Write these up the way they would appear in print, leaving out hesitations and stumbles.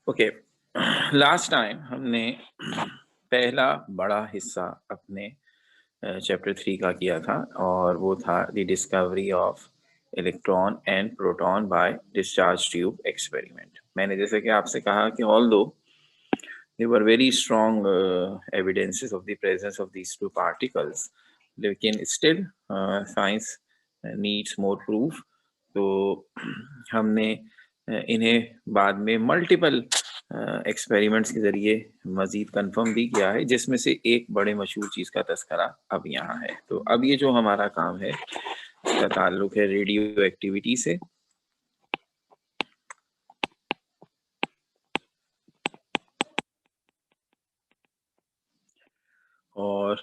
Okay, last time हमने पहला बड़ा हिस्सा अपने चैप्टर 3 का किया था और वो था the discovery of electron and proton by discharge tube experiment. मैंने जैसे कि आपसे कहा कि although there were very strong evidences of the presence of these two particles, लेकिन still science needs more proof। तो हमने इन्हें बाद में मल्टीपल एक्सपेरिमेंट्स के जरिए मजीद कंफर्म भी किया है, जिसमें से एक बड़े मशहूर चीज़ का तस्करा अब यहाँ है। तो अब ये जो हमारा काम है इसका ताल्लुक है रेडियो एक्टिविटी से। और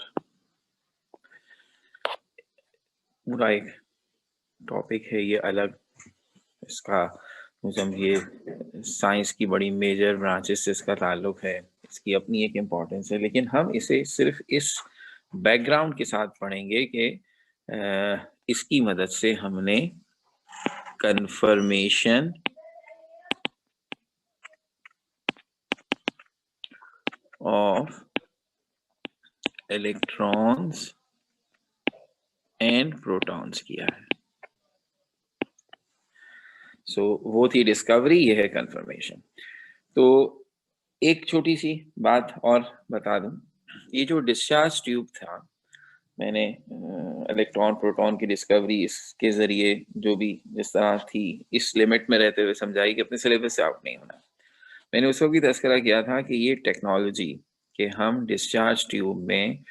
पूरा एक टॉपिक है ये अलग, इसका समझिए साइंस की बड़ी मेजर ब्रांचेस से इसका ताल्लुक है, इसकी अपनी एक इम्पोर्टेंस है, लेकिन हम इसे सिर्फ इस बैकग्राउंड के साथ पढ़ेंगे कि इसकी मदद से हमने confirmation of electrons and protons किया है। सो वो थी डिस्कवरी, ये है कन्फर्मेशन। तो एक छोटी सी बात और बता दूं, ये जो डिस्चार्ज ट्यूब था, मैंने इलेक्ट्रॉन प्रोटॉन की डिस्कवरी इसके जरिए जो भी जिस तरह थी इस लिमिट में रहते हुए समझाई कि अपने सिलेबस से आउट नहीं होना। मैंने उसको भी तस्करा किया था कि ये टेक्नोलॉजी कि हम डिस्चार्ज ट्यूब में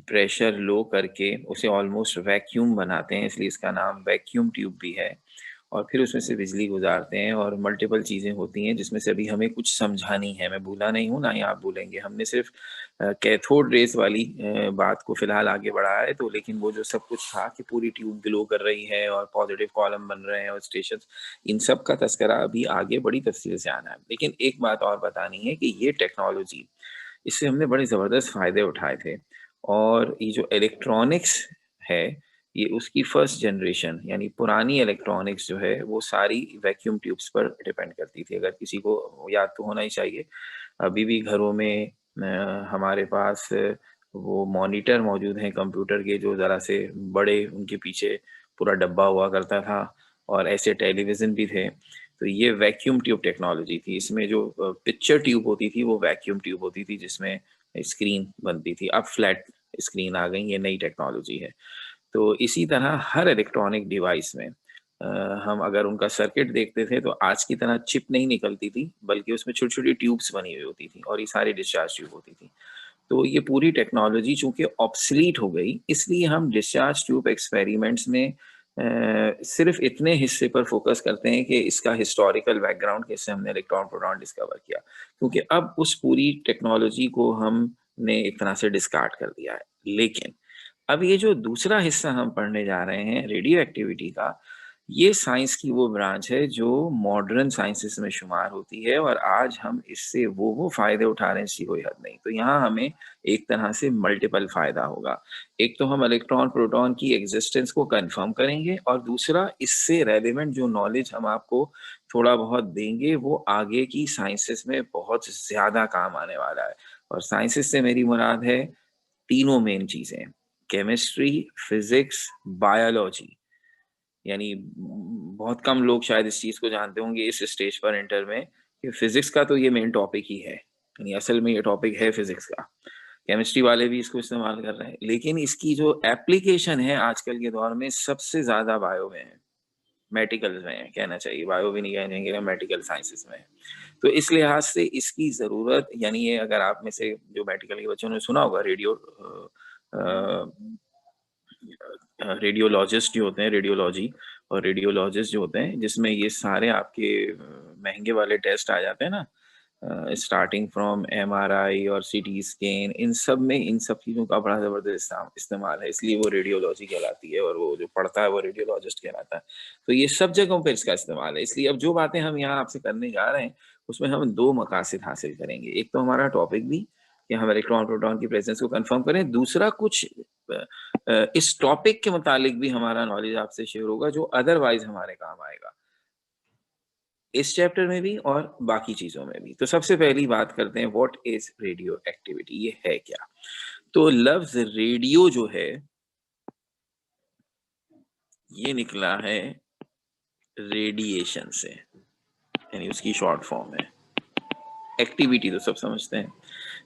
प्रेशर लो करके उसे ऑलमोस्ट वैक्यूम बनाते हैं, इसलिए इसका नाम वैक्यूम ट्यूब भी है, और फिर उसमें से बिजली गुजारते हैं और मल्टीपल चीज़ें होती हैं जिसमें से अभी हमें कुछ समझानी है। मैं भूला नहीं हूँ, ना ही आप भूलेंगे। हमने सिर्फ कैथोड रेस वाली बात को फिलहाल आगे बढ़ाया है, तो लेकिन वो जो सब कुछ था कि पूरी ट्यूब ग्लो कर रही है और पॉजिटिव कॉलम बन रहे हैं और स्टेशन, इन सब का तस्करा अभी आगे बड़ी तफसील से आना है। लेकिन एक बात और बतानी है कि ये टेक्नोलॉजी, इससे हमने बड़े ज़बरदस्त फ़ायदे उठाए थे, और ये जो इलेक्ट्रॉनिक्स है ये उसकी फर्स्ट जनरेशन यानी पुरानी इलेक्ट्रॉनिक्स जो है वो सारी वैक्यूम ट्यूब्स पर डिपेंड करती थी। अगर किसी को याद तो होना ही चाहिए, अभी भी घरों में हमारे पास वो मॉनिटर मौजूद हैं कंप्यूटर के, जो ज़रा से बड़े, उनके पीछे पूरा डब्बा हुआ करता था, और ऐसे टेलीविज़न भी थे। तो ये वैक्यूम ट्यूब टेक्नोलॉजी थी। इसमें जो पिक्चर ट्यूब होती थी वो वैक्यूम ट्यूब होती थी जिसमें स्क्रीन बनती थी। अब फ्लैट स्क्रीन आ गई, ये नई टेक्नोलॉजी है। तो इसी तरह हर इलेक्ट्रॉनिक डिवाइस में हम अगर उनका सर्किट देखते थे तो आज की तरह चिप नहीं निकलती थी, बल्कि उसमें छोटी-छोटी ट्यूब्स बनी हुई होती थी और ये सारी डिस्चार्ज ट्यूब होती थी। तो ये पूरी टेक्नोलॉजी चूँकि ऑब्सोलीट हो गई, इसलिए हम डिस्चार्ज ट्यूब एक्सपेरिमेंट्स में सिर्फ़ इतने हिस्से पर फ़ोकस करते हैं कि इसका हिस्टोरिकल बैकग्राउंड कैसे हमने इलेक्ट्रॉन प्रोटॉन डिस्कवर किया। क्योंकि अब उस पूरी टेक्नोलॉजी को हमने एक तरह से डिस्कार्ड कर दिया है। लेकिन अब ये जो दूसरा हिस्सा हम पढ़ने जा रहे हैं रेडियो एक्टिविटी का, ये साइंस की वो ब्रांच है जो मॉडर्न साइंसेस में शुमार होती है, और आज हम इससे वो फ़ायदे उठा रहे हैं जिसकी कोई हद नहीं। तो यहाँ हमें एक तरह से मल्टीपल फ़ायदा होगा। एक तो हम इलेक्ट्रॉन प्रोटॉन की एग्जिस्टेंस को कंफर्म करेंगे, और दूसरा इससे रेलेवेंट जो नॉलेज हम आपको थोड़ा बहुत देंगे वो आगे की साइंसेस में बहुत ज़्यादा काम आने वाला है। और साइंसेस से मेरी मुराद है तीनों मेन चीज़ें, केमिस्ट्री, फिज़िक्स, बायोलॉजी। यानी बहुत कम लोग शायद इस चीज़ को जानते होंगे इस स्टेज पर इंटर में कि फिज़िक्स का तो ये मेन टॉपिक ही है। यानी असल में ये टॉपिक है फिज़िक्स का। केमिस्ट्री वाले भी इसको इस्तेमाल कर रहे हैं, लेकिन इसकी जो एप्लीकेशन है आजकल के दौर में सबसे ज़्यादा बायो में है, मेडिकल में है कहना चाहिए, बायो भी नहीं कहेंगे, मेडिकल साइंसेस में है। तो इस लिहाज से इसकी ज़रूरत, यानी ये अगर आप में से जो मेडिकल के बच्चों ने सुना होगा रेडियोलॉजिस्ट जो होते हैं, रेडियोलॉजी और रेडियोलॉजिस्ट जो होते हैं, जिसमें ये सारे आपके महंगे वाले टेस्ट आ जाते हैं ना, स्टार्टिंग फ्रॉम एमआरआई और सीटी स्कैन, इन सब में इन सब चीज़ों का बड़ा ज़बरदस्त इस्तेमाल है, इसलिए वो रेडियोलॉजी कहलाती है और वो जो पढ़ता है वो रेडियोलॉजिस्ट कहलाता है। तो ये सब जगहों पर इसका इस्तेमाल है। इसलिए अब जो बातें हम यहाँ आपसे करने जा रहे हैं उसमें हम दो मकासद हासिल करेंगे। एक तो हमारा टॉपिक भी कि हम इलेक्ट्रॉन प्रोटॉन की प्रेजेंस को कंफर्म करें, दूसरा कुछ इस टॉपिक के मुतालिक भी हमारा नॉलेज आपसे शेयर होगा जो अदरवाइज हमारे काम आएगा। इस चैप्टर में भी और बाकी चीजों में भी। तो सबसे पहली बात करते हैं, व्हाट इज रेडियो एक्टिविटी, ये है क्या। तो लफ्ज रेडियो जो है ये निकला है रेडिएशन से, यानी उसकी शॉर्ट फॉर्म है। एक्टिविटी तो सब समझते हैं।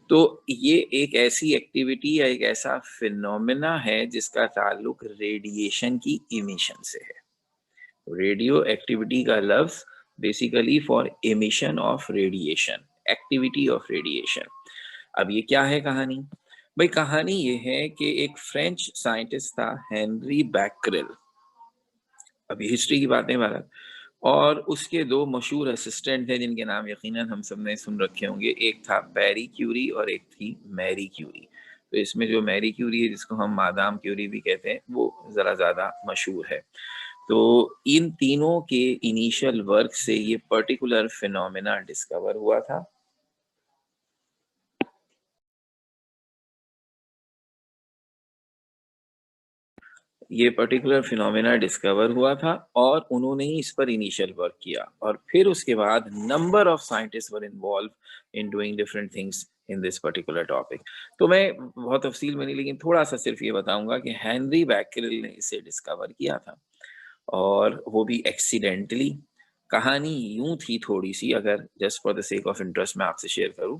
तो ये एक ऐसी एक्टिविटी या एक ऐसा फिनोमेना है जिसका ताल्लुक रेडिएशन की इमिशन से है। रेडियो एक्टिविटी का लफ्ज basically for emission of radiation, activity of radiation. अब ये क्या है कहानी? भाई कहानी ये है कि एक फ्रेंच साइंटिस्ट था हेनरी बैक्रेल, अभी हिस्ट्री की बातें भारत, और उसके दो मशहूर असिस्टेंट थे जिनके नाम यकीनन हम सब ने सुन रखे होंगे। एक था पैरी क्यूरी और एक थी मैरी क्यूरी। तो इसमें जो मैरी क्यूरी है, जिसको हम मादाम क्यूरी भी कहते हैं, वो ज़रा ज़्यादा मशहूर है। तो इन तीनों के इनिशियल वर्क से ये पर्टिकुलर फिनोमेना डिस्कवर हुआ था। ये पर्टिकुलर फिनोमेना डिस्कवर हुआ था और उन्होंने ही इस पर इनिशियल वर्क किया, और फिर उसके बाद number of scientist were involve in doing different things in this particular topic. तो मैं बहुत तफसील में नहीं, लेकिन थोड़ा सा सिर्फ ये बताऊंगा कि हेनरी बैक्रेल ने इसे डिस्कवर किया था, और वो भी एक्सीडेंटली। कहानी यूं थी थोड़ी सी, अगर just for the sake of interest मैं आपसे शेयर करूं।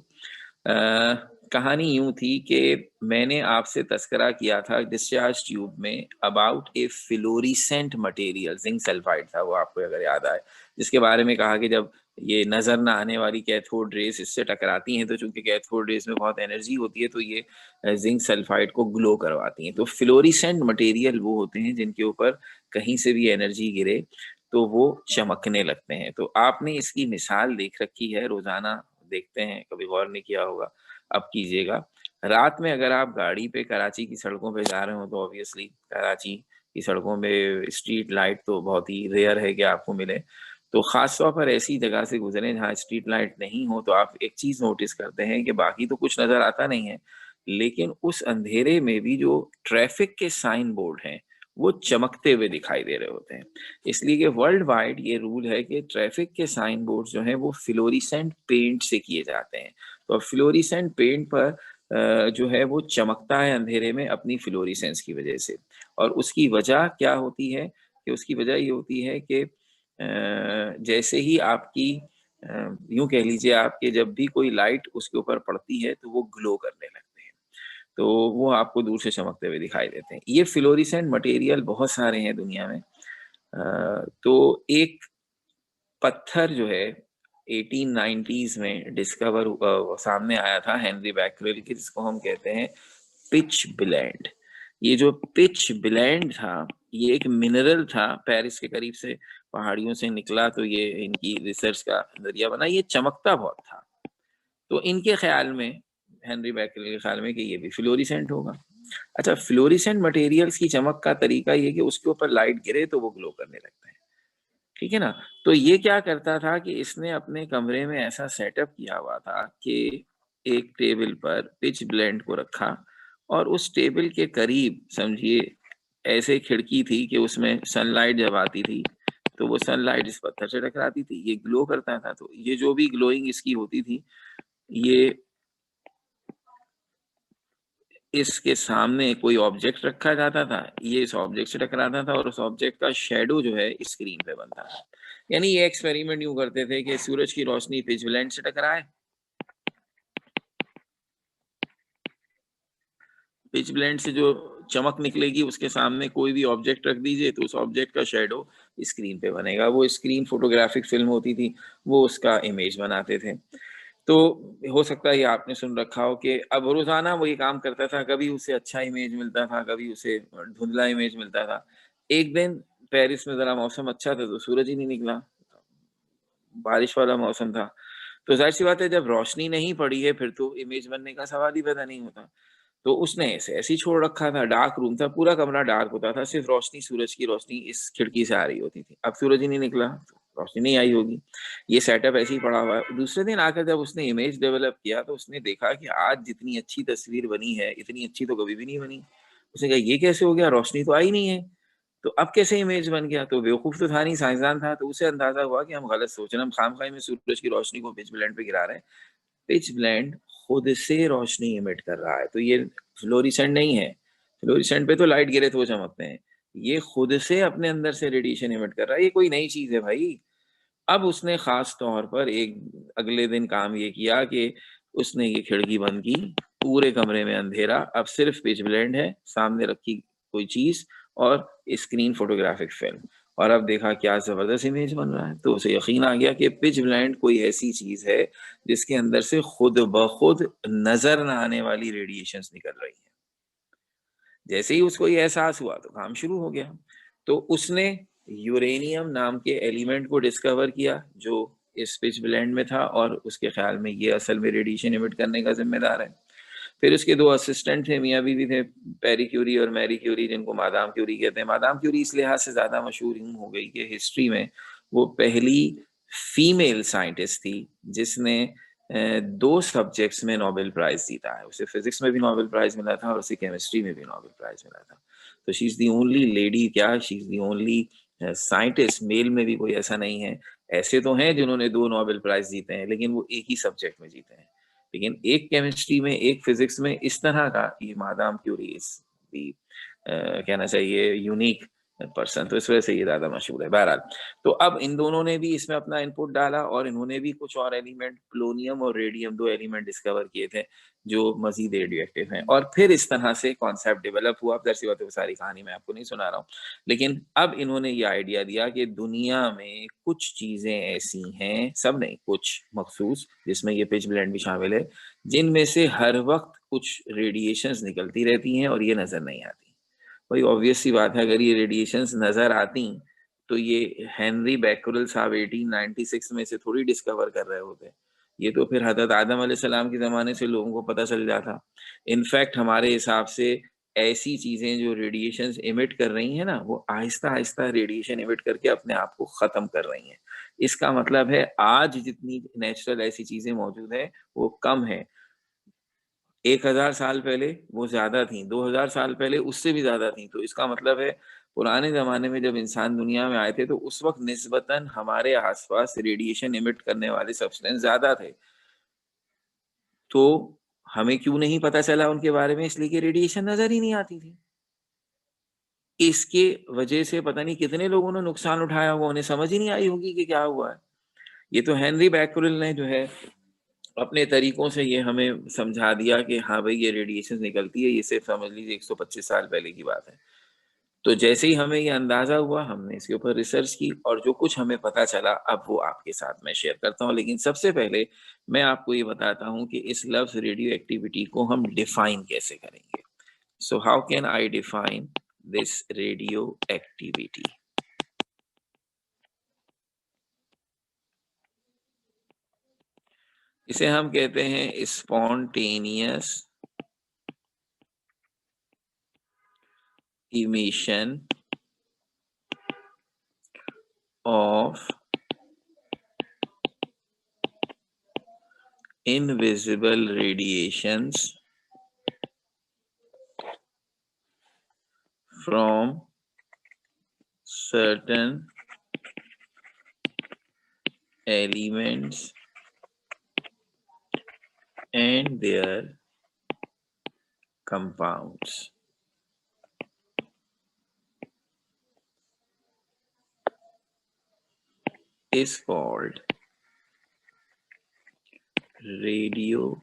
कहानी यूं थी कि मैंने आपसे तस्करा किया था डिस्चार्ज ट्यूब में about A fluorescent material, zinc sulphide था वो, आपको अगर याद आए, जिसके बारे में कहा कि जब ये नजर ना आने वाली कैथोड रेस इससे टकराती हैं तो चूंकि कैथोड रेस में बहुत एनर्जी होती है तो ये जिंक सल्फाइड को ग्लो करवाती हैं। तो फ्लोरिसेंट मटेरियल वो होते हैं जिनके ऊपर कहीं से भी एनर्जी गिरे तो वो चमकने लगते हैं। तो आपने इसकी मिसाल देख रखी है, रोजाना देखते हैं, कभी गौर नहीं किया होगा, अब कीजिएगा। रात में अगर आप गाड़ी पे कराची की सड़कों पे जा रहे हो तो ऑब्वियसली कराची की सड़कों में स्ट्रीट लाइट तो बहुत ही रेयर है कि आपको मिले। तो खास तौर पर ऐसी जगह से गुजरे जहाँ स्ट्रीट लाइट नहीं हो तो आप एक चीज नोटिस करते हैं कि बाकी तो कुछ नजर आता नहीं है, लेकिन उस अंधेरे में भी जो ट्रैफिक के साइन बोर्ड हैं वो चमकते हुए दिखाई दे रहे होते हैं। इसलिए कि वर्ल्ड वाइड ये रूल है कि ट्रैफिक के साइन बोर्ड जो हैं वो फ्लोरिसेंट पेंट से किए जाते हैं। तो फ्लोरिसेंट पेंट पर जो है वो चमकता है अंधेरे में अपनी फ्लोरिसेंस की वजह से। और उसकी वजह क्या होती है? कि उसकी वजह ये होती है कि जैसे ही आपकी यूं कह लीजिए आपके जब भी कोई लाइट उसके ऊपर पड़ती है तो वो ग्लो करने लगते हैं, तो वो आपको दूर से चमकते हुए दिखाई देते हैं। ये फ्लोरिसेंट मटेरियल बहुत सारे हैं दुनिया में। तो एक पत्थर जो है 1890s में डिस्कवर सामने आया था हेनरी बैक्रेल के, जिसको हम कहते हैं पिच ब्लेंड। ये जो पिच ब्लेंड था ये एक मिनरल था, पेरिस के करीब से पहाड़ियों से निकला, तो ये इनकी रिसर्च का नजरिया बना। ये चमकता बहुत था, तो इनके ख्याल में, हेनरी बैक्रेल के ख्याल में, कि ये भी फ्लोरिसेंट होगा। अच्छा, फ्लोरिसेंट मटेरियल्स की चमक का तरीका ये कि उसके ऊपर लाइट गिरे तो वो ग्लो करने लगता है, ठीक है ना। तो ये क्या करता था कि इसने अपने कमरे में ऐसा सेटअप किया हुआ था कि एक टेबल पर पिच ब्लेंड को रखा, और उस टेबल के करीब समझिए ऐसे खिड़की थी कि उसमें सनलाइट जब आती थी तो वो सनलाइट इस पत्थर से टकराती थी, ये ग्लो करता था। तो ये जो भी ग्लोइंग इसकी होती थी, ये इसके सामने कोई ऑब्जेक्ट रखा जाता था, ये इस ऑब्जेक्ट से टकराता था और उस ऑब्जेक्ट का शेडो जो है स्क्रीन पे बनता था। यानी ये एक्सपेरिमेंट यूं करते थे कि सूरज की रोशनी पिचब्लेंड से टकराए, पिचब्लेंड से जो चमक निकलेगी उसके सामने कोई भी ऑब्जेक्ट रख दीजिए तो उस ऑब्जेक्ट का शेडो स्क्रीन पे बनेगा। वो स्क्रीन फोटोग्राफिक फिल्म होती थी, वो उसका इमेज बनाते थे। तो हो सकता है ये आपने सुन रखा हो कि अब रोजाना वो ये काम करता था, कभी उसे अच्छा इमेज मिलता था, कभी उसे धुंधला इमेज मिलता था। एक दिन पेरिस में जरा मौसम अच्छा था तो सूरज ही नहीं निकला, बारिश वाला मौसम था। तो जाहिर सी बात है जब रोशनी नहीं पड़ी है फिर तो इमेज बनने का सवाल ही पैदा नहीं होता। तो उसने ऐसे ऐसे ही छोड़ रखा था, डार्क रूम था, पूरा कमरा डार्क होता था, सिर्फ रोशनी, सूरज की रोशनी इस खिड़की से आ रही होती थी। अब सूरज ही नहीं निकला तो रोशनी नहीं आई होगी, ये सेटअप ऐसे ही पड़ा हुआ है। दूसरे दिन आकर जब उसने इमेज डेवलप किया तो उसने देखा कि आज जितनी अच्छी तस्वीर बनी है इतनी अच्छी तो कभी भी नहीं बनी। उसने कहा ये कैसे हो गया, रोशनी तो आई नहीं है। तो अब कैसे इमेज बन गया? तो बेवकूफ तो था नहीं, साइंसदान था, तो उसे अंदाजा हुआ कि हम गलत सोच रहे हैं, हम खामखा में सूरज की रोशनी को पिच ब्लेंड पे गिरा रहे हैं। पिच ब्लेंड खुद से रोशनी इमिट कर रहा है, तो ये फ्लोरिसेंट नहीं है। फ्लोरिसेंट पे तो लाइट गिरे तो वो चमकते हैं, ये खुद से अपने अंदर से रेडिएशन इमिट कर रहा है, ये कोई नई चीज है भाई। अब उसने खास तौर पर एक अगले दिन काम ये किया कि उसने ये खिड़की बंद की, पूरे कमरे में अंधेरा, अब सिर्फ पिच ब्लेंड है, सामने रखी कोई चीज और स्क्रीन फोटोग्राफिक फिल्म, और अब देखा क्या जबरदस्त इमेज बन रहा है। तो उसे यकीन आ गया कि पिच ब्लेंड कोई ऐसी चीज है जिसके अंदर से खुद ब खुद नजर न आने वाली रेडिएशंस निकल रही हैं। जैसे ही उसको ये एहसास हुआ तो काम शुरू हो गया। तो उसने यूरेनियम नाम के एलिमेंट को डिस्कवर किया जो इस पिच ब्लेंड में था, और उसके ख्याल में ये असल में रेडिएशन इमिट करने का जिम्मेदार है। फिर उसके दो असिस्टेंट थे, मियाँ बीवी थे, पेरी क्यूरी और मैरी क्यूरी, जिनको मादाम क्यूरी कहते हैं। मादाम क्यूरी इस लिहाज से ज्यादा मशहूर यूं हो गई कि हिस्ट्री में वो पहली फीमेल साइंटिस्ट थी जिसने दो सब्जेक्ट्स में नोबेल प्राइज जीता है। उसे फिजिक्स में भी नोबेल प्राइज मिला था और उसे केमिस्ट्री में भी नोबेल प्राइज मिला था। तो she is the only lady, क्या she is the only scientist, male में भी कोई ऐसा नहीं है। ऐसे तो हैं जिन्होंने दो नोबेल प्राइज जीते हैं, लेकिन वो एक ही सब्जेक्ट में जीते हैं। लेकिन एक केमिस्ट्री में, एक फिजिक्स में, इस तरह का ये मादाम क्यूरी इज दी कहना चाहिए यूनिक पर्सन, तो इस वजह से ये ज्यादा मशहूर है। बहरहाल, तो अब इन दोनों ने भी इसमें अपना इनपुट डाला और इन्होंने भी कुछ और एलिमेंट, प्लोनियम और रेडियम, दो एलिमेंट डिस्कवर किए थे जो मजीद रेडियो एक्टिव हैं। और फिर इस तरह से कॉन्सेप्ट डेवलप हुआ। अब दरअसल बात है, वो सारी कहानी मैं आपको नहीं सुना रहा हूँ, लेकिन अब इन्होंने ये आइडिया दिया कि दुनिया में कुछ चीजें ऐसी हैं, सब नहीं, कुछ मखसूस, जिसमें ये पिच ब्लेंड भी शामिल है, जिनमें से हर वक्त कुछ रेडिएशंस निकलती रहती हैं और ये नजर नहीं आती। भाई ऑब्वियस सी बात है, अगर ये रेडिएशंस नजर आती तो ये हेनरी बैकरल साहब 1896 में से थोड़ी डिस्कवर कर रहे होते। ये तो फिर हजरत आदम अलैहिस्सलाम के जमाने से लोगों को पता चल जाता। इनफैक्ट हमारे हिसाब से ऐसी चीजें जो रेडिएशंस इमिट कर रही हैं ना, वो आहिस्ता आहिस्ता रेडिएशन इमिट करके अपने आप को खत्म कर रही हैं। इसका मतलब है आज जितनी नेचुरल ऐसी चीजें मौजूद है वो कम है। 1000 साल पहले वो ज्यादा थी, 2000 साल पहले उससे भी ज्यादा थी। तो इसका मतलब है पुराने जमाने में जब इंसान दुनिया में आए थे तो उस वक्त निस्बतन हमारे आसपास रेडिएशन इमिट करने वाले सब्सटेंस ज्यादा थे। तो हमें क्यों नहीं पता चला उनके बारे में? इसलिए कि रेडिएशन नजर ही नहीं आती थी। इसके वजह से पता नहीं कितने लोगों ने नुकसान उठाया होगा, उन्हें समझ ही नहीं आई होगी कि क्या हुआ है। ये तो हेनरी बैकरल ने जो है अपने तरीकों से ये हमें समझा दिया कि हाँ भाई ये रेडिएशन निकलती है। ये सिर्फ समझ लीजिए 125 साल पहले की बात है। तो जैसे ही हमें ये अंदाजा हुआ, हमने इसके ऊपर रिसर्च की और जो कुछ हमें पता चला अब वो आपके साथ मैं शेयर करता हूँ। लेकिन सबसे पहले मैं आपको ये बताता हूँ कि इस लफ्ज रेडियो एक्टिविटी को हम डिफाइन कैसे करेंगे। So how can I define this radio activity? इसे हम कहते हैं spontaneous emission of invisible radiations from certain elements and their compounds. Is called radioactivity.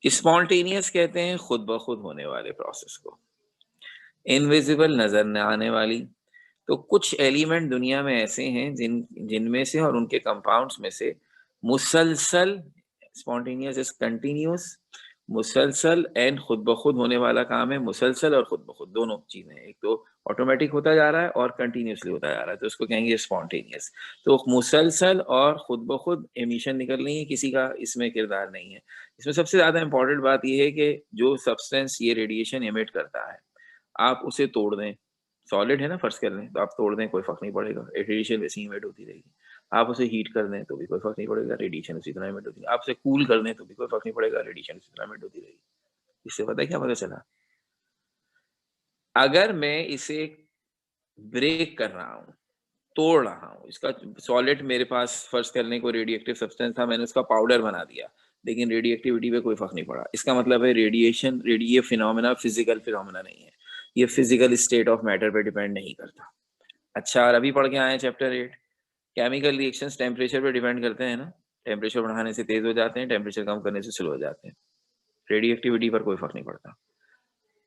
Spontaneous कहते हैं खुद ब खुद होने वाले प्रोसेस को, इनविजिबल नजर न आने वाली। तो कुछ एलिमेंट दुनिया में ऐसे हैं जिनमें से और उनके कंपाउंड्स में से मुसलसल, स्पॉन्टेनियस इज कंटिन्यूस, मुसलसल एंड खुद ब खुद होने वाला काम है। मुसलसल और खुद ब खुद दोनों चीजें हैं, एक तो ऑटोमेटिक होता जा रहा है और कंटिन्यूसली होता जा रहा है, तो उसको कहेंगे स्पॉन्टेनियस। तो मुसलसल और खुद ब खुद एमिशन निकल रही है, किसी का इसमें किरदार नहीं है। इसमें सबसे ज्यादा इंपॉर्टेंट बात यह है कि जो सब्सटेंस ये रेडिएशन एमिट करता है, आप उसे तोड़ दें, सॉलिड है ना, फर्ज कर लें, तो आप तोड़ दें, कोई फर्क नहीं पड़ेगा, रेडिएशन वैसे ही एमिट होती रहेगी। आप उसे हीट कर दें तो भी कोई फर्क नहीं पड़ेगा, रेडिएशन उसी तरह एमिट होती है। आप उसे कूल कर दें तो भी कोई फर्क नहीं पड़ेगा, रेडिएशन उसी तरह एमिट होती रहेगी। इससे पता है क्या पता चला? अगर मैं इसे ब्रेक कर रहा हूँ, तोड़ रहा हूँ, इसका सॉलिड मेरे पास फर्ज करने को रेडिएक्टिव सब्सटेंस था, मैंने उसका पाउडर बना दिया, लेकिन रेडिएक्टिविटी पे कोई फर्क नहीं पड़ा। इसका मतलब है रेडिएशन ये फिनोमेना फिजिकल फिनोमेना नहीं है, ये फिजिकल स्टेट ऑफ मैटर पे डिपेंड नहीं करता। अच्छा, और अभी पढ़ के आए हैं चैप्टर 8, केमिकल रिएक्शंस टेम्परेचर पे डिपेंड करते हैं ना, टेम्परेचर बढ़ाने से तेज हो जाते हैं, टेम्परेचर कम करने से स्लो हो जाते हैं। रेडिएक्टिविटी पर कोई फर्क नहीं पड़ता।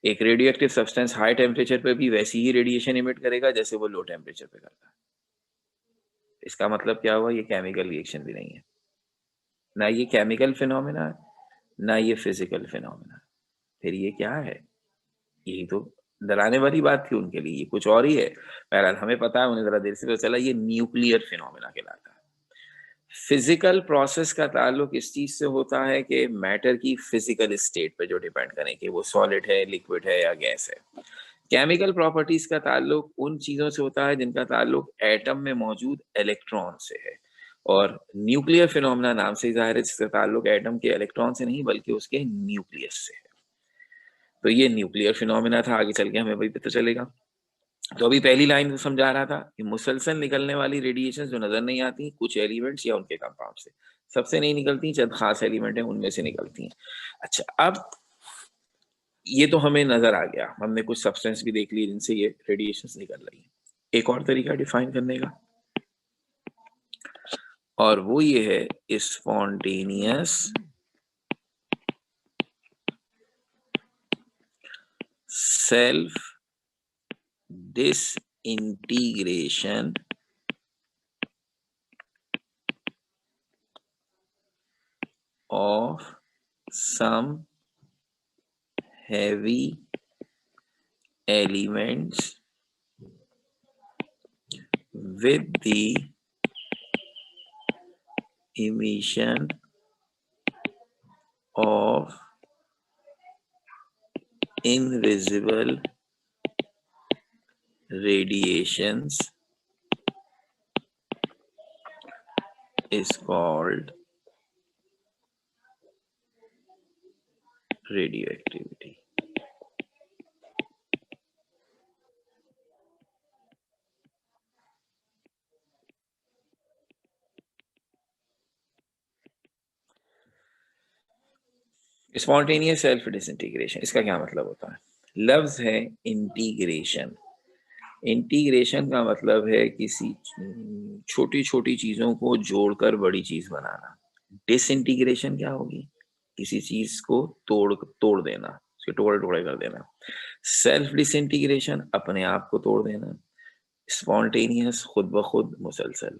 एक रेडियोएक्टिव सब्सटेंस हाई टेम्परेचर पे भी वैसी ही रेडिएशन इमिट करेगा जैसे वो लो टेम्परेचर पे करता है। इसका मतलब क्या हुआ? ये केमिकल रिएक्शन भी नहीं है, ना ये केमिकल फिनोमेना है, ना ये फिजिकल फिनोमेना। फिर ये क्या है? यही तो डराने वाली बात थी उनके लिए, ये कुछ और ही है। बहरहाल हमें पता है, उन्हें जरा देर से पता चला, ये न्यूक्लियर फिनोमेना कहलाता है। फिजिकल प्रोसेस का ताल्लुक इस चीज से होता है कि मैटर की फिजिकल स्टेट पे जो डिपेंड करें कि वो सॉलिड है, लिक्विड है या गैस है। केमिकल प्रॉपर्टीज का ताल्लुक उन चीजों से होता है जिनका ताल्लुक एटम में मौजूद इलेक्ट्रॉन से है, और न्यूक्लियर फिनोमेना नाम से जाहिर है जिसका ताल्लुक एटम के इलेक्ट्रॉन से नहीं बल्कि उसके न्यूक्लियस से है। तो ये न्यूक्लियर फिनोमेना था, आगे चल के हमें वही पता चलेगा। तो अभी पहली लाइन में समझा रहा था कि मुसलसल निकलने वाली रेडिएशन जो नजर नहीं आती, कुछ एलिमेंट्स या उनके कंपाउंड से, सबसे नहीं निकलती, चंद खास एलिमेंट है उनमें से निकलती हैं। अच्छा, अब ये तो हमें नजर आ गया, हमने कुछ सब्सटेंस भी देख ली जिनसे ये रेडिएशन निकल रही है। एक और तरीका डिफाइन करने का, और वो ये है spontaneous self disintegration of some heavy elements with the emission of invisible radiations is called radioactivity. Spontaneous self disintegration, इसका क्या मतलब होता है? लफ्ज है इंटीग्रेशन। इंटीग्रेशन का मतलब है किसी छोटी छोटी चीजों को जोड़कर बड़ी चीज बनाना। डिसइंटीग्रेशन क्या होगी? किसी चीज को तोड़ देना, उसके टुकड़े टुकड़े कर देना। सेल्फ डिसइंटीग्रेशन अपने आप को तोड़ देना। स्पॉन्टेनियस खुद ब खुद, मुसलसल।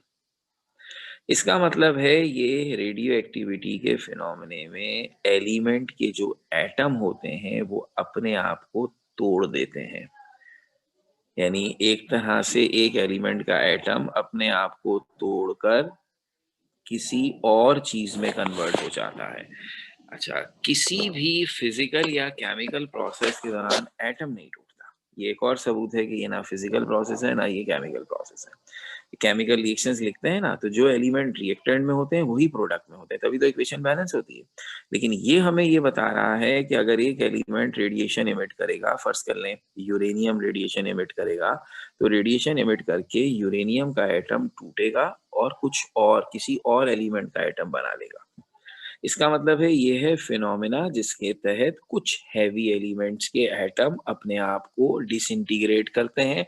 इसका मतलब है ये रेडियो एक्टिविटी के फिनोमेने में एलिमेंट के जो एटम होते हैं वो अपने आप को तोड़ देते हैं। यानी एक तरह से एक एलिमेंट का एटम अपने आप को तोड़कर किसी और चीज में कन्वर्ट हो जाता है। अच्छा, किसी भी फिजिकल या केमिकल प्रोसेस के दौरान एटम नहीं टूटता। ये एक और सबूत है कि ये ना फिजिकल प्रोसेस है ना ये केमिकल प्रोसेस है। केमिकल रिएक्शंस लिखते हैं ना, तो जो एलिमेंट रिएक्टेंट में होते हैं वही प्रोडक्ट में होते हैं, तभी तो इक्वेशन बैलेंस होती है। लेकिन ये हमें ये बता रहा है कि अगर एक एलिमेंट रेडिएशन इमिट करेगा, फर्ज कर लें यूरेनियम रेडिएशन इमिट करेगा, तो रेडिएशन इमिट करके यूरेनियम का एटम टूटेगा और कुछ और किसी और एलिमेंट का एटम बना लेगा। इसका मतलब है ये है फिनोमेना जिसके तहत कुछ हैवी एलिमेंट्स के एटम अपने आप को डिसइंटीग्रेट करते हैं,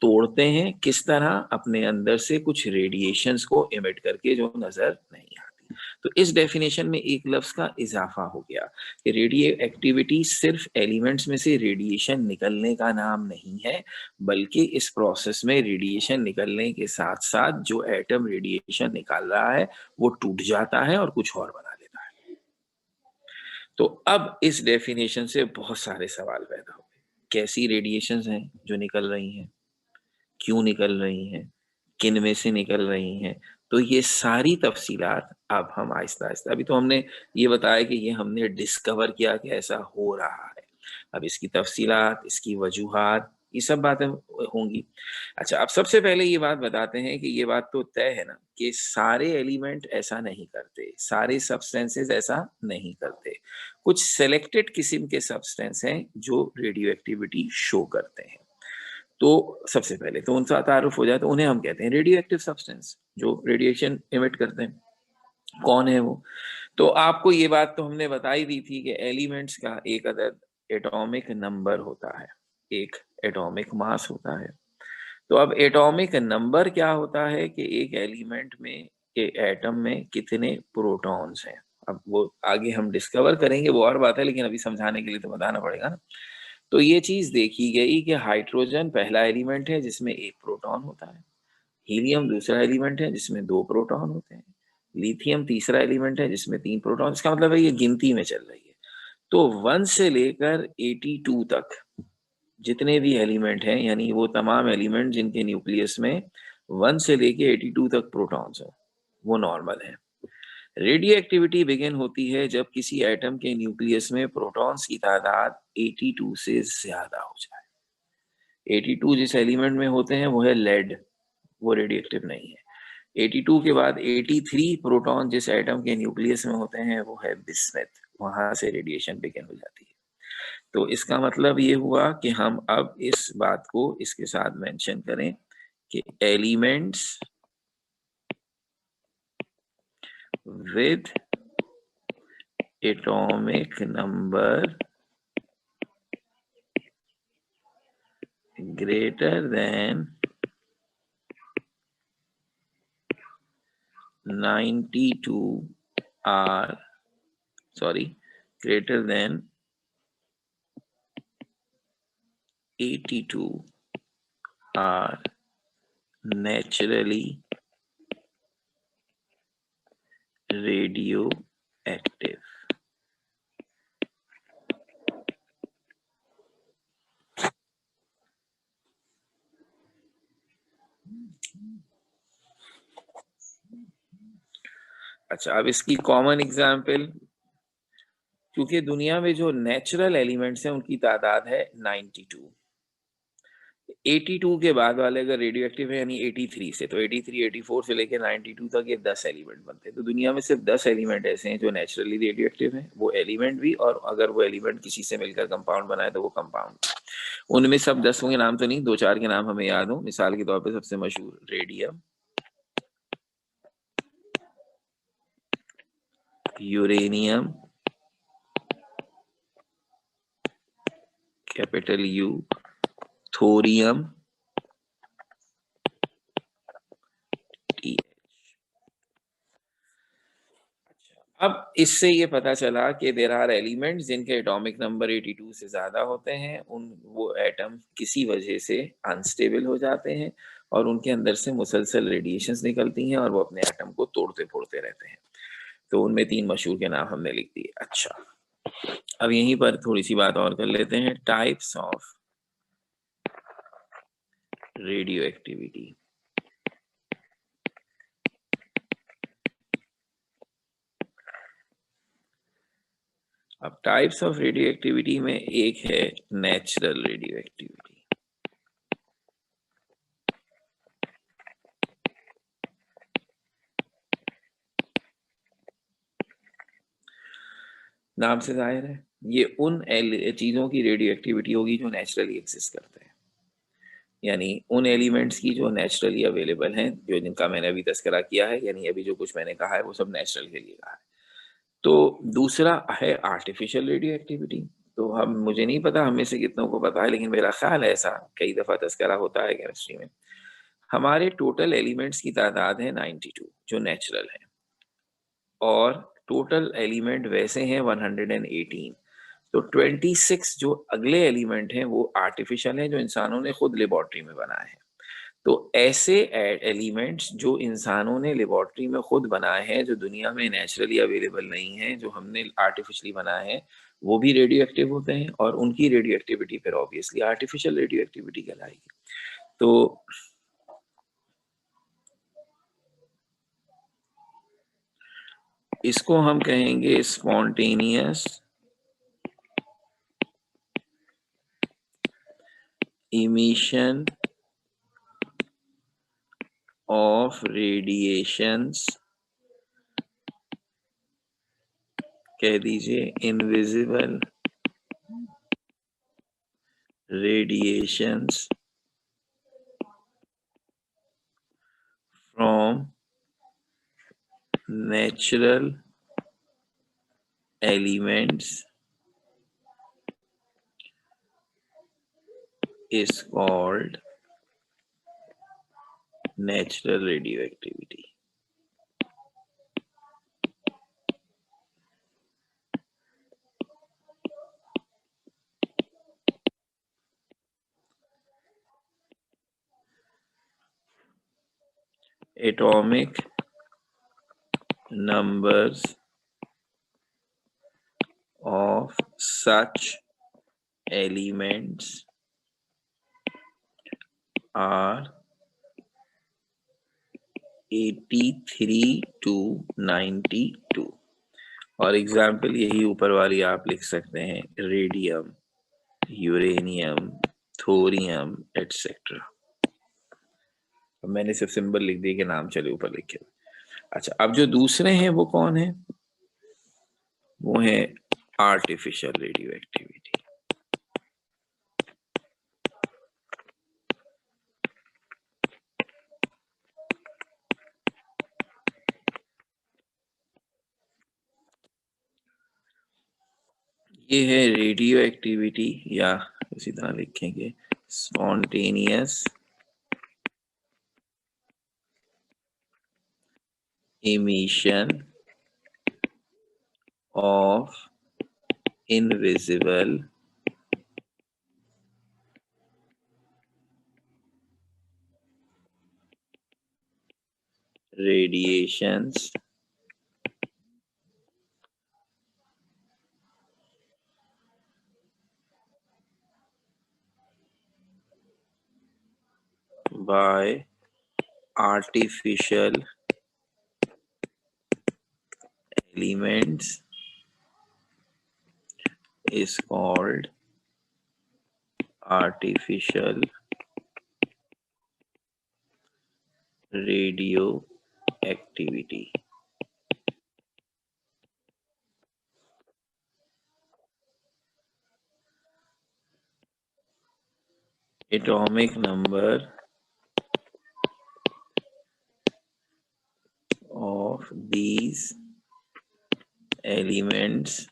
तोड़ते हैं। किस तरह? अपने अंदर से कुछ रेडिएशंस को इमिट करके जो नजर नहीं आती। तो इस डेफिनेशन में एक लफ्ज का इजाफा हो गया कि रेडियो एक्टिविटी सिर्फ एलिमेंट्स में से रेडिएशन निकलने का नाम नहीं है, बल्कि इस प्रोसेस में रेडिएशन निकलने के साथ साथ जो एटम रेडिएशन निकाल रहा है वो टूट जाता है और कुछ और बना लेता है। तो अब इस डेफिनेशन से बहुत सारे सवाल पैदा हो गए। कैसी रेडिएशंस हैं जो निकल रही हैं, क्यों निकल रही हैं, किन में से निकल रही हैं? तो ये सारी तफसीलात अब हम आहिस्ता-आहिस्ता, अभी तो हमने ये बताया कि ये हमने डिस्कवर किया कि ऐसा हो रहा है। अब इसकी तफसीलात, इसकी वजूहात, ये सब बातें होंगी। अच्छा, अब सबसे पहले ये बात बताते हैं कि ये बात तो तय है ना कि सारे एलिमेंट ऐसा नहीं करते, सारे सब्सटेंसेस ऐसा नहीं करते। कुछ सेलेक्टेड किस्म के सब्सटेंस हैं जो रेडियो एक्टिविटी शो करते हैं। तो सबसे पहले तो उनका तारुफ हो जाए तो उन्हें हम कहते हैं रेडियो एक्टिव सब्सटेंस, जो रेडिएशन इमिट करते हैं। कौन है वो? तो आपको ये बात तो हमने बताई दी थी कि एलिमेंट्स का एक अदद एटॉमिक नंबर होता है, एक एटॉमिक मास होता है। तो अब एटॉमिक नंबर क्या होता है कि एक एलिमेंट में, के एटम में कितने प्रोटॉन्स हैं। अब वो आगे हम डिस्कवर करेंगे, वो और बात है, लेकिन अभी समझाने के लिए तो बताना पड़ेगा ना। तो ये चीज देखी गई कि हाइड्रोजन पहला एलिमेंट है जिसमें एक प्रोटॉन होता है, हीलियम दूसरा एलिमेंट है जिसमें दो प्रोटॉन होते हैं, लिथियम तीसरा एलिमेंट है जिसमें तीन प्रोटॉन। इसका मतलब है ये गिनती में चल रही है। तो 1 से लेकर 82 तक जितने भी एलिमेंट हैं, यानी वो तमाम एलिमेंट जिनके न्यूक्लियस में 1 से लेके 82 तक प्रोटॉन्स हो, वो नॉर्मल है। रेडियो एक्टिविटी बिगिन होती है जब किसी एटम के न्यूक्लियस में प्रोटॉन्स की तादाद 82 से ज्यादा हो जाए। 82 जिस एलिमेंट में होते हैं वो है लेड, वो रेडियो एक्टिव नहीं है। 82 के बाद 83 प्रोटॉन जिस एटम के न्यूक्लियस में होते हैं वो है बिस्मथ, वहां से रेडिएशन बिगिन हो जाती है। तो इसका मतलब ये हुआ कि हम अब इस बात को इसके साथ मेंशन करें कि elements with atomic number greater than 92 are greater than 82 are naturally radioactive. अच्छा, अब इसकी कॉमन एग्जाम्पल, क्योंकि दुनिया में जो नेचुरल एलिमेंट्स हैं उनकी तादाद है 92। 82 के बाद वाले अगर रेडियो एक्टिव है यानी 83 से, तो 83 84 से लेकर 92 तक ये 10 एलिमेंट बनते हैं। तो दुनिया में सिर्फ 10 एलिमेंट ऐसे हैं जो नेचुरली रेडियो एक्टिव हैं, वो एलिमेंट भी, और अगर वो एलिमेंट किसी से मिलकर कंपाउंड बनाए तो वो कंपाउंड। उनमें सब 10 के नाम तो नहीं, दो चार के नाम हमें याद हो। मिसाल के तौर पर सबसे मशहूर radium, uranium capital you, thorium, अब इससे ये पता चला कि देर आर एलिमेंट्स जिनके एटॉमिक नंबर 82 से ज्यादा होते हैं, उन वो एटम किसी वजह से अनस्टेबल हो जाते हैं और उनके अंदर से मुसलसल रेडिएशंस निकलती हैं और वो अपने एटम को तोड़ते फोड़ते रहते हैं। तो उनमें तीन मशहूर के नाम हमने लिख दिए। अच्छा, अब यहीं पर थोड़ी सी बात और कर लेते हैं, टाइप्स ऑफ रेडियो एक्टिविटी। अब टाइप्स ऑफ रेडियो एक्टिविटी में एक है नेचुरल रेडियो एक्टिविटी। नाम से जाहिर है ये उन चीजों की रेडियो एक्टिविटी होगी जो नेचुरली एग्जिस्ट करते हैं, यानी उन एलिमेंट्स की जो नेचुरली अवेलेबल हैं, जो जिनका मैंने अभी तस्करा किया है, यानी अभी जो कुछ मैंने कहा है वो सब नेचुरल के लिए कहा है। तो दूसरा है आर्टिफिशियल रेडियो एक्टिविटी। तो हम, मुझे नहीं पता हमें से कितनों को पता है, लेकिन मेरा ख्याल है ऐसा कई दफा तस्करा होता है केमिस्ट्री में। हमारे टोटल एलिमेंट्स की तादाद है 92 जो नेचुरल है, और टोटल एलिमेंट वैसे हैं 118। तो 26 जो अगले एलिमेंट हैं वो आर्टिफिशियल हैं, जो इंसानों ने खुद लेबोरेटरी में बनाए हैं। तो ऐसे एलिमेंट्स जो इंसानों ने लेबोरेटरी में खुद बनाए हैं, जो दुनिया में नेचुरली अवेलेबल नहीं है, जो हमने आर्टिफिशियली बनाए हैं, वो भी रेडियो एक्टिव होते हैं, और उनकी रेडियो एक्टिविटी फिर ऑब्वियसली आर्टिफिशियल रेडियो एक्टिविटी कहलाएगी। तो इसको हम कहेंगे स्पॉन्टेनियस emission of radiations, कह दीजिए invisible radiations from natural elements is called natural radioactivity. Atomic numbers of such elements are 83 to 92. और एग्जाम्पल यही ऊपर वाली आप लिख सकते हैं, रेडियम, यूरेनियम, थोरियम एटसेट्रा। मैंने सिर्फ सिंबल लिख दिए कि नाम चले ऊपर लिखे। अच्छा, अब जो दूसरे हैं वो कौन है? वो है आर्टिफिशियल रेडियो एक्टिविटी। ये है रेडियो एक्टिविटी, या इसी तरह लिखेंगे spontaneous emission of invisible radiations by artificial elements is called artificial radioactivity. Atomic number of these elements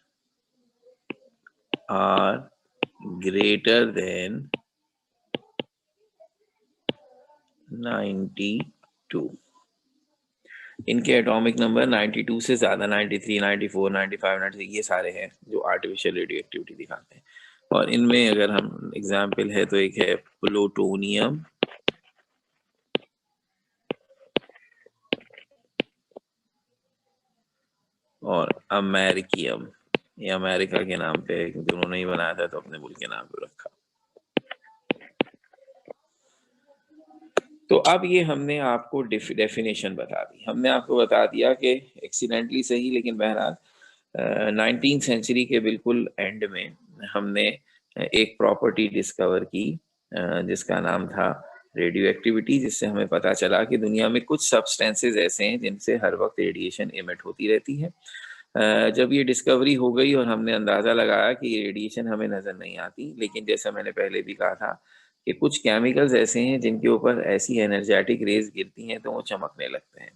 are greater than 92. इनके एटॉमिक नंबर 92 से ज्यादा, 93, 94, 95, 96 ये सारे हैं जो आर्टिफिशियल रेडियो एक्टिविटी दिखाते हैं। और इनमें अगर हम एग्जाम्पल है तो एक है प्लूटोनियम, और अमेरिकियम। ये अमेरिका के नाम पे है क्योंकि उन्होंने ही बनाया था तो अपने मुल्क के नाम पे रखा। तो अब ये हमने आपको डेफिनेशन बता दी, हमने आपको बता दिया कि एक्सीडेंटली सही, लेकिन बहरहाल 19th सेंचुरी के बिल्कुल एंड में हमने एक प्रॉपर्टी डिस्कवर की जिसका नाम था रेडियो एक्टिविटी, जिससे हमें पता चला कि दुनिया में कुछ सब्सटेंसेस ऐसे हैं जिनसे हर वक्त रेडिएशन इमिट होती रहती है। जब ये डिस्कवरी हो गई और हमने अंदाज़ा लगाया कि ये रेडिएशन हमें नज़र नहीं आती, लेकिन जैसा मैंने पहले भी कहा था कि कुछ केमिकल्स ऐसे हैं जिनके ऊपर ऐसी एनर्जेटिक रेज गिरती हैं तो वो चमकने लगते हैं।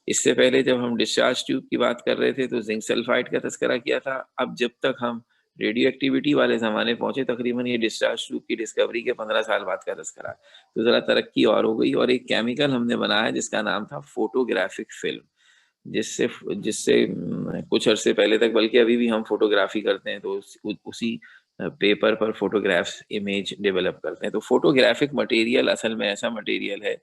इससे पहले जब हम डिस्चार्ज ट्यूब की बात कर रहे थे तो जिंक सल्फाइड का तस्करा किया था। अब जब तक हम रेडियो एक्टिविटी वाले ज़माने पहुंचे, तकरीबन ये डिस्चार्ज ट्यूब की डिस्कवरी के 15 साल बाद का तस्करा, तो ज़रा तरक्की और हो गई और एक केमिकल हमने बनाया जिसका नाम था फोटोग्राफिक फिल्म, जिससे जिससे कुछ अरसे पहले तक, बल्कि अभी भी हम फोटोग्राफी करते हैं तो उसी पेपर पर फोटोग्राफ्स इमेज डेवलप करते हैं। तो फोटोग्राफिक मटेरियल असल में ऐसा मटेरियल है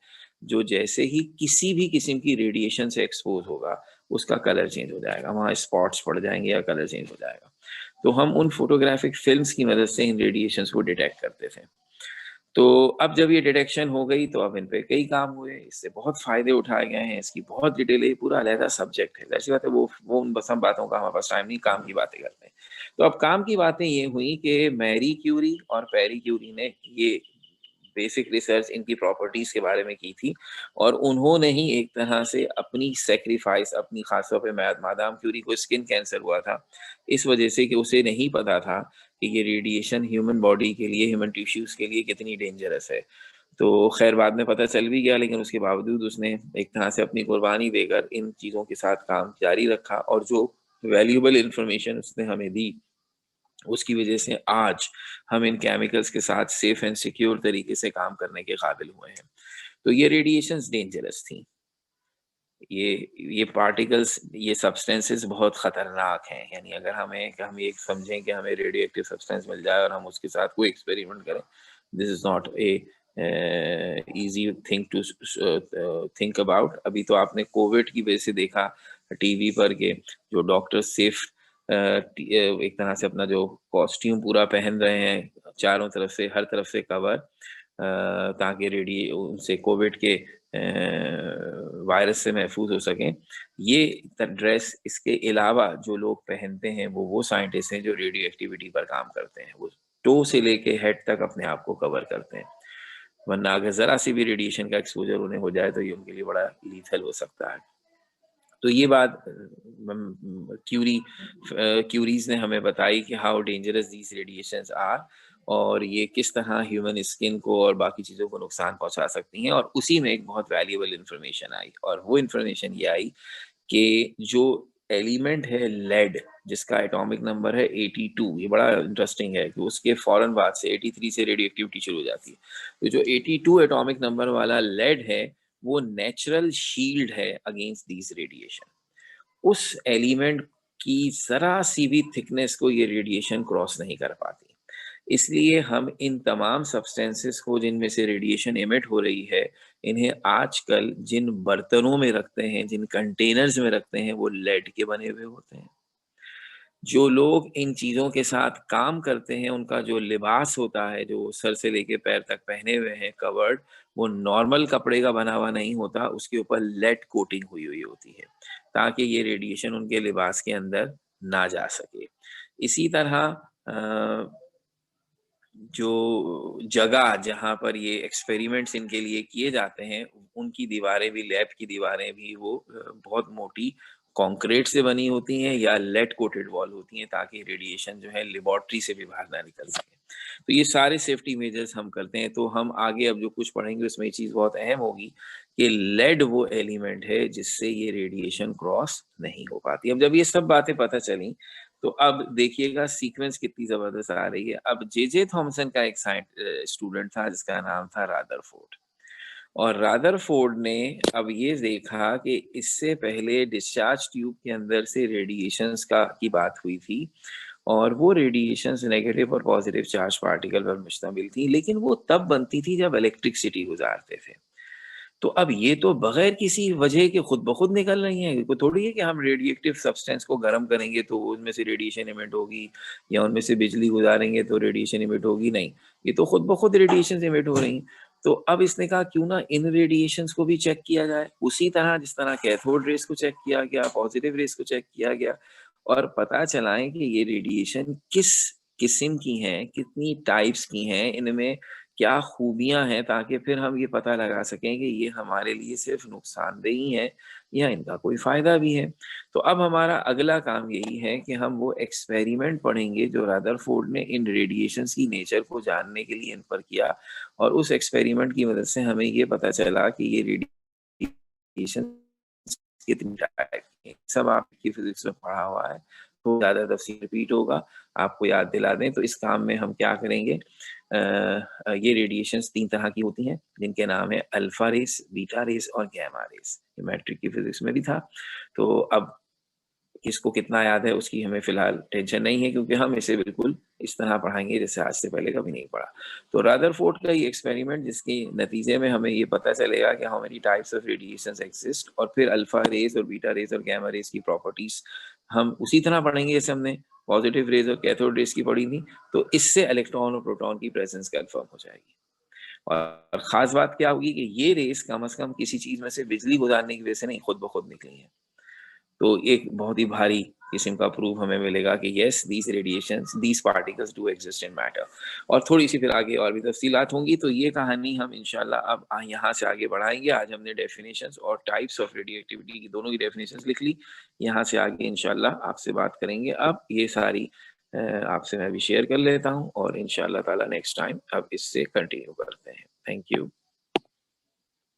जो जैसे ही किसी भी किस्म की रेडिएशन से एक्सपोज होगा उसका कलर चेंज हो जाएगा, वहाँ स्पॉट्स पड़ जाएंगे या कलर चेंज हो जाएगा। तो हम उन फोटोग्राफिक फिल्म्स की मदद से इन रेडिएशंस को डिटेक्ट करते थे। तो अब जब ये डिटेक्शन हो गई तो अब इन पे कई काम हुए, इससे बहुत फायदे उठाए गए हैं, इसकी बहुत डिटेल है, पूरा अलहदा सब्जेक्ट है। ऐसी बात है, वो उन बस हम बातों का हमारे पास टाइम नहीं, काम की बातें करते हैं। तो अब काम की बातें ये हुई कि मैरी क्यूरी और पेरी क्यूरी ने ये बेसिक रिसर्च इनकी प्रॉपर्टीज के बारे में की थी, और उन्होंने ही एक तरह से अपनी सेक्रीफाइस, अपनी खासतौर पे मादाम क्यूरी को स्किन कैंसर हुआ था इस वजह से कि उसे नहीं पता था कि ये रेडिएशन ह्यूमन बॉडी के लिए, ह्यूमन टिश्यूज के लिए कितनी डेंजरस है। तो खैर बाद में पता चल भी गया, लेकिन उसके बावजूद उसने एक तरह से अपनी कुर्बानी देकर इन चीज़ों के साथ काम जारी रखा, और जो वैल्यूएबल इंफॉर्मेशन उसने हमें दी उसकी वजह से आज हम इन केमिकल्स के साथ सेफ एंड सिक्योर तरीके से काम करने के काबिल हुए हैं। तो ये रेडिएशंस डेंजरस थी, ये पार्टिकल्स, ये सब्सटेंसेस बहुत खतरनाक हैं। यानी अगर हम ये समझें कि हमें रेडियो एक्टिव सब्सटेंस मिल जाए और हम उसके साथ कोई एक्सपेरिमेंट करें, this is not a easy thing to think about. अभी तो आपने कोविड की वजह से देखा टीवी पर के जो डॉक्टर सेफ एक तरह से अपना जो कॉस्ट्यूम पूरा पहन रहे हैं, चारों तरफ से, हर तरफ से कवर, ताकि रेडिए उनसे कोविड के वायरस से महफूज हो सकें। ये ड्रेस, इसके अलावा जो लोग पहनते हैं वो साइंटिस्ट हैं जो रेडियो एक्टिविटी पर काम करते हैं। वो टो से लेके हेड तक अपने आप को कवर करते हैं, वरना अगर जरा सी भी रेडिएशन का एक्सपोजर उन्हें हो जाए तो ये उनके लिए बड़ा लीथल हो सकता है। तो ये बात क्यूरीज ने हमें बताई कि how dangerous these radiations are, और ये किस तरह ह्यूमन स्किन को और बाकी चीज़ों को नुकसान पहुंचा सकती हैं। और उसी में एक बहुत वैल्यूएबल इंफॉर्मेशन आई, और वो इंफॉर्मेशन ये आई कि जो एलिमेंट है लेड, जिसका एटॉमिक नंबर है 82, ये बड़ा इंटरेस्टिंग है कि उसके फौरन बाद से 83 से रेडियो एक्टिविटी शुरू हो जाती है। तो जो 82 एटॉमिक नंबर वाला लेड है वो नेचुरल शील्ड है अगेंस्ट दीज रेडिएशन। उस एलिमेंट की जरा सी भी थिकनेस को ये रेडिएशन क्रॉस नहीं कर पाती। इसलिए हम इन तमाम सब्सटेंसेस को जिनमें से रेडिएशन एमिट हो रही है, इन्हें आजकल जिन बर्तनों में रखते हैं, जिन कंटेनर्स में रखते हैं, वो लेड के बने हुए होते हैं। जो लोग इन चीज़ों के साथ काम करते हैं, उनका जो लिबास होता है, जो सर से लेके पैर तक पहने हुए हैं कवर्ड, वो नॉर्मल कपड़े का बना हुआ नहीं होता, उसके ऊपर लेड कोटिंग हुई हुई होती है, ताकि ये रेडिएशन उनके लिबास के अंदर ना जा सके। इसी तरह जो जगह जहाँ पर ये एक्सपेरिमेंट्स इनके लिए किए जाते हैं, उनकी दीवारें भी, लैब की दीवारें भी, वो बहुत मोटी कंक्रीट से बनी होती हैं या लेड कोटेड वॉल होती हैं, ताकि रेडिएशन जो है लेबोरेटरी से भी बाहर ना निकल सके। तो ये सारे सेफ्टी मेजर्स हम करते हैं। तो हम आगे अब जो कुछ पढ़ेंगे उसमें ये चीज़ बहुत अहम होगी कि लेड वो एलिमेंट है जिससे ये रेडिएशन क्रॉस नहीं हो पाती। अब जब ये सब बातें पता चली, तो अब देखिएगा सीक्वेंस कितनी जबरदस्त आ रही है। अब जे थॉमसन का एक स्टूडेंट था जिसका नाम था रादरफोर्ड, और रादरफोर्ड ने अब ये देखा कि इससे पहले डिस्चार्ज ट्यूब के अंदर से रेडिएशंस का की बात हुई थी, और वो रेडिएशंस नेगेटिव और पॉजिटिव चार्ज पार्टिकल पर मुश्तमिल थी, लेकिन वो तब बनती थी जब इलेक्ट्रिसिटी गुजारते थे। तो अब ये तो बगैर किसी वजह के खुद ब खुद निकल रही हैं। कोई थोड़ी है कि हम रेडिएक्टिव सब्सटेंस को गर्म करेंगे तो उनमें से रेडिएशन इमिट होगी, या उनमें से बिजली गुजारेंगे तो रेडिएशन इमिट होगी, नहीं। ये तो खुद ब खुद रेडिएशन इमिट हो रही हैं। तो अब इसने कहा क्यों ना इन रेडिएशंस को भी चेक किया जाए, उसी तरह जिस तरह कैथोड रेस को चेक किया गया, पॉजिटिव रेस को चेक किया गया, और पता चला है कि ये रेडिएशन किस किस्म की हैं, कितनी टाइप्स की हैं, इनमें क्या खूबियां हैं, ताकि फिर हम ये पता लगा सकें कि ये हमारे लिए सिर्फ नुकसानदेही है या इनका कोई फायदा भी है। तो अब हमारा अगला काम यही है कि हम वो एक्सपेरिमेंट पढ़ेंगे जो रदरफोर्ड ने इन रेडिएशंस की नेचर को जानने के लिए इन पर किया, और उस एक्सपेरिमेंट की मदद से हमें ये पता चला कि ये रेडिएशन कितनी टाइप की हैं। सब आपकी फिजिक्स में पढ़ा हुआ है, तो ज़्यादा तफसील रिपीट होगा, आपको याद दिला दें। तो इस काम में हम क्या करेंगे, ये रेडिएशंस 3 तरह की होती हैं, जिनके नाम है अल्फा रेस, बीटा रेस और गामा रेस। ये मैट्रिक की फिजिक्स में भी था। तो अब किसको कितना याद है उसकी हमें फिलहाल टेंशन नहीं है, क्योंकि हम इसे बिल्कुल इस तरह पढ़ाएंगे जैसे आज से पहले कभी नहीं पढ़ा। तो रदरफोर्ड का ये एक्सपेरिमेंट, जिसके नतीजे में हमें ये पता चलेगा कि how many types of radiations exist, और फिर अल्फा रेस और बीटा रेस और गामा रेस की प्रॉपर्टीज हम उसी तरह पढ़ेंगे जैसे हमने पॉजिटिव रेस और कैथोड रेस की पढ़ी थी। तो इससे इलेक्ट्रॉन और प्रोटॉन की प्रेजेंस कंफर्म हो जाएगी। और खास बात क्या होगी कि ये रेस कम से कम किसी चीज में से बिजली गुजारने की वजह से नहीं, खुद ब खुद निकली है। तो एक बहुत ही भारी किस्म का प्रूफ हमें मिलेगा कि yes these radiations these particles do exist in matter. और थोड़ी सी फिर आगे और भी तफसीलात होंगी, तो ये कहानी हम इंशाल्लाह अब यहाँ से आगे बढ़ाएंगे। आज हमने डेफिनेशंस और टाइप्स ऑफ रेडियो एक्टिविटी की दोनों की डेफिनेशंस लिख ली। यहाँ से आगे इंशाल्लाह आपसे बात करेंगे। अब ये सारी आपसे मैं भी शेयर कर लेता हूँ और इंशाल्लाह ताला नेक्स्ट टाइम अब इससे कंटिन्यू करते हैं। Thank you.